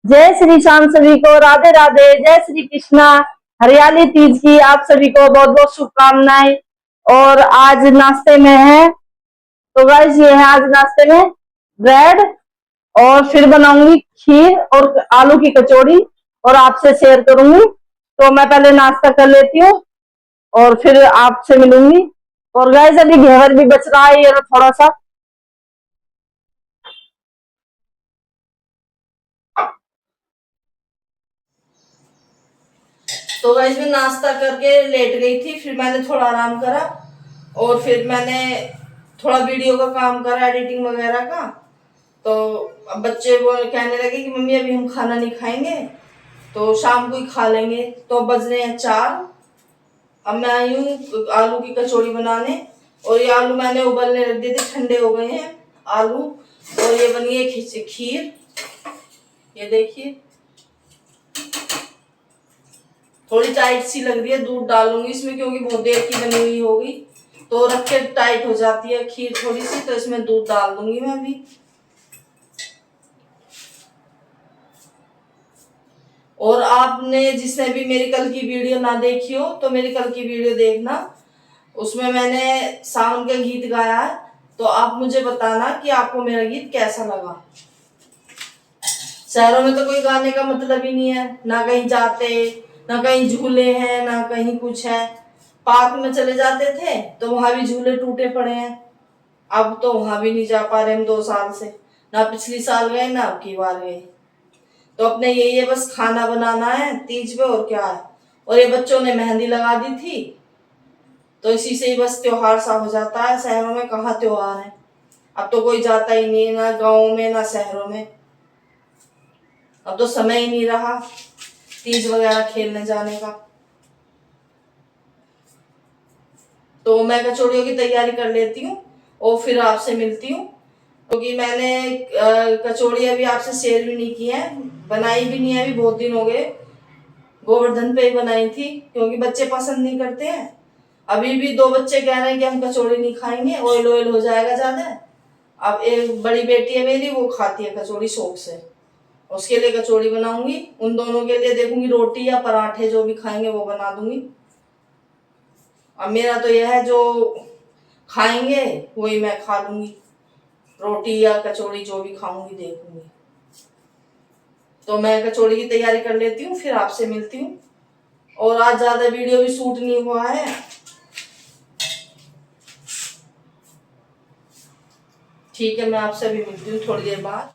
जय श्री श्याम सभी को, राधे राधे, जय श्री कृष्णा। हरियाली तीज की आप सभी को बहुत बहुत शुभकामनाएं। और आज नाश्ते में है, तो गाइस ये है आज नाश्ते में ब्रेड, और फिर बनाऊंगी खीर और आलू की कचौड़ी और आपसे शेयर करूंगी। तो मैं पहले नाश्ता कर लेती हूँ और फिर आपसे मिलूंगी। और गाइस अभी घेवर भी बच रहा है, ये थोड़ा सा। तो गाइस मैं नाश्ता करके लेट गई थी, फिर मैंने थोड़ा आराम करा और फिर मैंने थोड़ा वीडियो का काम करा, एडिटिंग वगैरह का। तो अब बच्चे वो कहने लगे कि मम्मी अभी हम खाना नहीं खाएंगे, तो शाम को ही खा लेंगे। तो बज रहे हैं 4। अब मैं आई हूँ आलू की कचौड़ी बनाने, और ये आलू मैंने उबलने रख दिए थे, ठंडे हो गए हैं आलू। और ये बनी है खीर, ये देखिए थोड़ी टाइट सी लग रही है। दूध डालूंगी इसमें क्योंकि बहुत देर की बनी हुई होगी, तो रख के टाइट हो जाती है खीर थोड़ी सी, तो इसमें दूध डाल दूंगी मैं भी। और आपने जिसने भी मेरी कल की वीडियो ना देखी हो तो मेरी कल की वीडियो देखना, उसमें मैंने सावन का गीत गाया है। तो आप मुझे बताना कि आपको मेरा गीत कैसा लगा। शहरों में तो कोई गाने का मतलब ही नहीं है, ना कहीं जाते, ना कहीं झूले हैं, ना कहीं कुछ है। पार्क में चले जाते थे तो वहां भी झूले टूटे पड़े हैं, अब तो वहां भी नहीं जा पा रहे हम 2 साल से। ना पिछली साल गए ना अब की बार गए। तो अपने यही है, बस खाना बनाना है तीज पे, और क्या है। और ये बच्चों ने मेहंदी लगा दी थी, तो इसी से ही बस त्योहार सा हो जाता है। शहरों में कहाँ त्योहार है, अब तो कोई जाता ही नहीं, ना गाँव में ना शहरों में। अब तो समय ही नहीं रहा तीज वगैरह खेलने जाने का। तो मैं कचौड़ियों की तैयारी कर लेती हूँ और फिर आपसे मिलती हूँ, क्योंकि मैंने कचौड़ी अभी आपसे शेयर भी नहीं की है, बनाई भी नहीं है, अभी बहुत दिन हो गए। गोवर्धन पे ही बनाई थी क्योंकि बच्चे पसंद नहीं करते हैं। अभी भी 2 बच्चे कह रहे हैं कि हम कचौड़ी नहीं खाएंगे, ऑयल ऑयल हो जाएगा ज्यादा। अब एक बड़ी बेटी है मेरी, वो खाती है कचौड़ी शौक से, उसके लिए कचौड़ी बनाऊंगी। उन दोनों के लिए देखूंगी रोटी या पराठे, जो भी खाएंगे वो बना दूंगी। अब मेरा तो यह है, जो खाएंगे वही मैं खा लूंगी, रोटी या कचौड़ी जो भी खाऊंगी देखूंगी। तो मैं कचौड़ी की तैयारी कर लेती हूँ, फिर आपसे मिलती हूँ। और आज ज्यादा वीडियो भी शूट नहीं हुआ है। ठीक है, मैं आपसे भी मिलती हूँ थोड़ी देर बाद।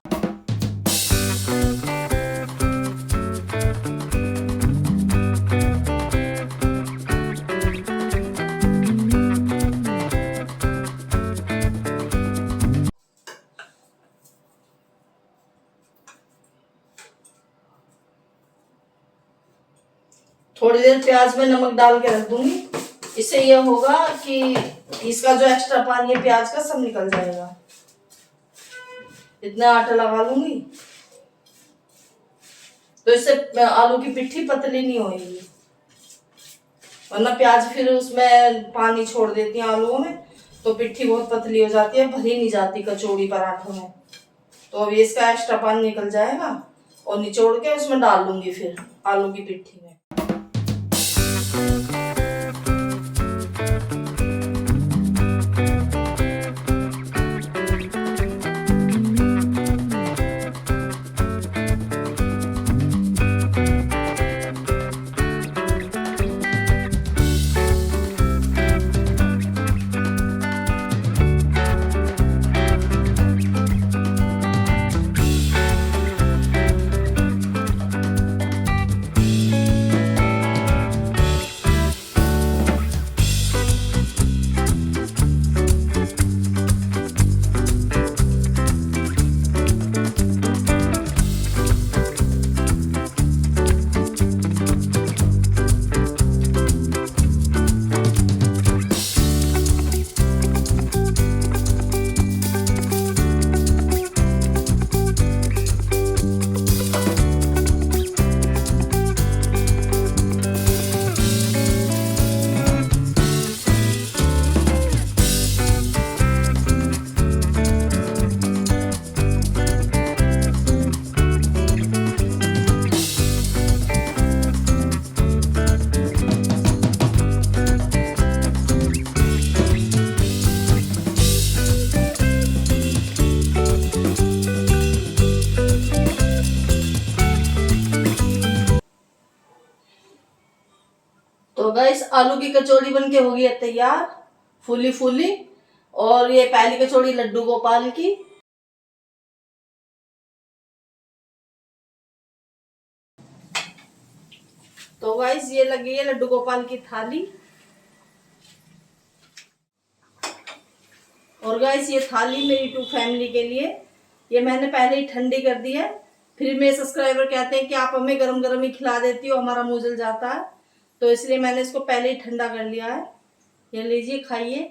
थोड़ी देर प्याज में नमक डाल के रख दूंगी, इससे यह होगा कि इसका जो एक्स्ट्रा पानी है प्याज का सब निकल जाएगा। इतना आटा लगा लूंगी तो इससे आलू की पिट्ठी पतली नहीं होगी, वरना प्याज फिर उसमें पानी छोड़ देती है आलूओं में, तो पिट्ठी बहुत पतली हो जाती है, भरी नहीं जाती कचौड़ी पराठों में। तो अभी इसका एक्स्ट्रा पानी निकल जाएगा और निचोड़ के उसमें डाल लूंगी फिर आलू की पिट्ठी में। आलू की कचौड़ी बनके हो गई है तैयार, फूली फूली। और ये पहली कचौड़ी लड्डू गोपाल की। तो गाइस ये लगी है लड्डू गोपाल की थाली। और गाइस ये थाली मेरी 2 फैमिली के लिए, ये मैंने पहले ही ठंडी कर दी है। फिर मेरे सब्सक्राइबर कहते हैं कि आप हमें गरम गरम ही खिला देती हो, हमारा मुंह जल जाता है, तो इसलिए मैंने इसको पहले ही ठंडा कर लिया है। ये लीजिए खाइए,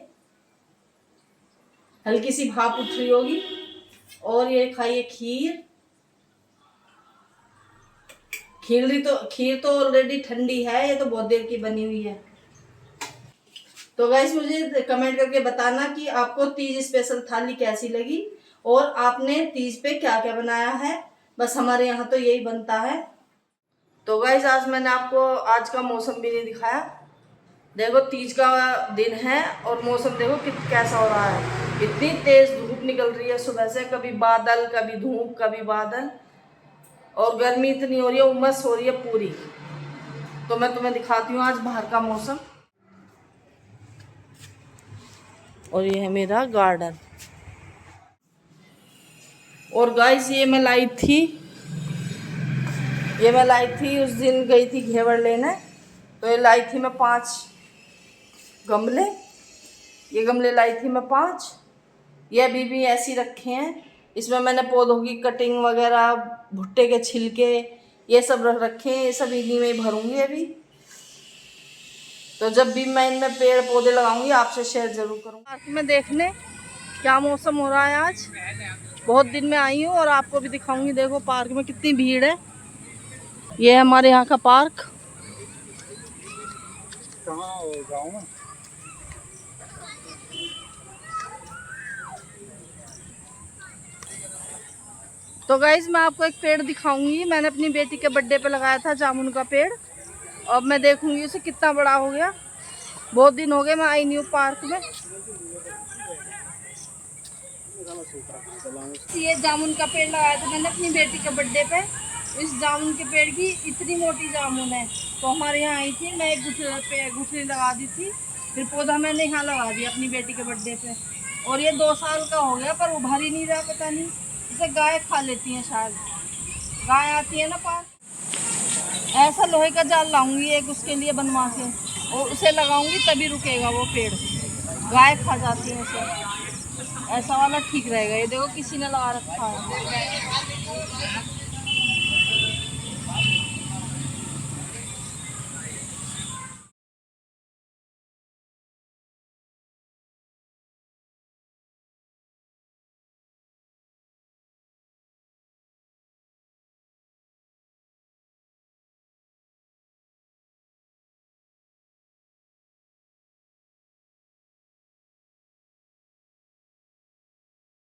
हल्की सी भाप उठ रही होगी। और ये खाइए खीर। खीर तो ऑलरेडी ठंडी है, ये तो बहुत देर की बनी हुई है। तो गाइस मुझे कमेंट करके बताना कि आपको तीज स्पेशल थाली कैसी लगी और आपने तीज पे क्या क्या बनाया है। बस हमारे यहाँ तो यही बनता है। तो गाइस आज मैंने आपको आज का मौसम भी नहीं दिखाया। देखो तीज का दिन है और मौसम देखो कैसा हो रहा है। इतनी तेज धूप निकल रही है सुबह से, कभी बादल कभी धूप कभी बादल, और गर्मी इतनी हो रही है, उमस हो रही है पूरी। तो मैं तुम्हें दिखाती हूँ आज बाहर का मौसम। और ये है मेरा गार्डन। और गाइस ये मैं लाई थी उस दिन गई थी घेवर लेने, तो ये लाई थी मैं 5 गमले। ये गमले लाई थी मैं 5। ये अभी भी ऐसी रखे हैं। इसमें मैंने पौधों की कटिंग वगैरह, भुट्टे के छिलके, ये सब रख रखे हैं। ये सब इन्हीं में ही भरूंगी अभी। तो जब भी मैं इनमें पेड़ पौधे लगाऊंगी आपसे शेयर जरूर करूँगी। पार्क में देखने क्या मौसम हो रहा है आज। बहुत दिन में आई हूँ और आपको भी दिखाऊंगी। देखो पार्क में कितनी भीड़ है। ये है हमारे यहाँ का पार्क। गाँव में तो गाइज मैं आपको एक पेड़ दिखाऊंगी। मैंने अपनी बेटी के बर्थडे पे लगाया था जामुन का पेड़। अब मैं देखूंगी उसे कितना बड़ा हो गया। बहुत दिन हो गए मैं आई नहीं हूँ पार्क में। ये जामुन का पेड़ लगाया था मैंने अपनी बेटी के बर्थडे पे। इस जामुन के पेड़ की इतनी मोटी जामुन है, तो हमारे यहाँ आई थी, मैं एक गुठली लगा दी थी। फिर पौधा मैंने यहाँ लगा दिया अपनी बेटी के बर्थडे पे। और ये 2 साल का हो गया पर उभर ही नहीं रहा, पता नहीं इसे गाय खा लेती हैं शायद। गाय आती है ना पास। ऐसा लोहे का जाल लाऊंगी एक उसके लिए बनवा के, और उसे लगाऊंगी तभी रुकेगा वो पेड़। गाय खा जाती है उसे। ऐसा वाला ठीक रहेगा। ये देखो किसी ने लगा रखा है।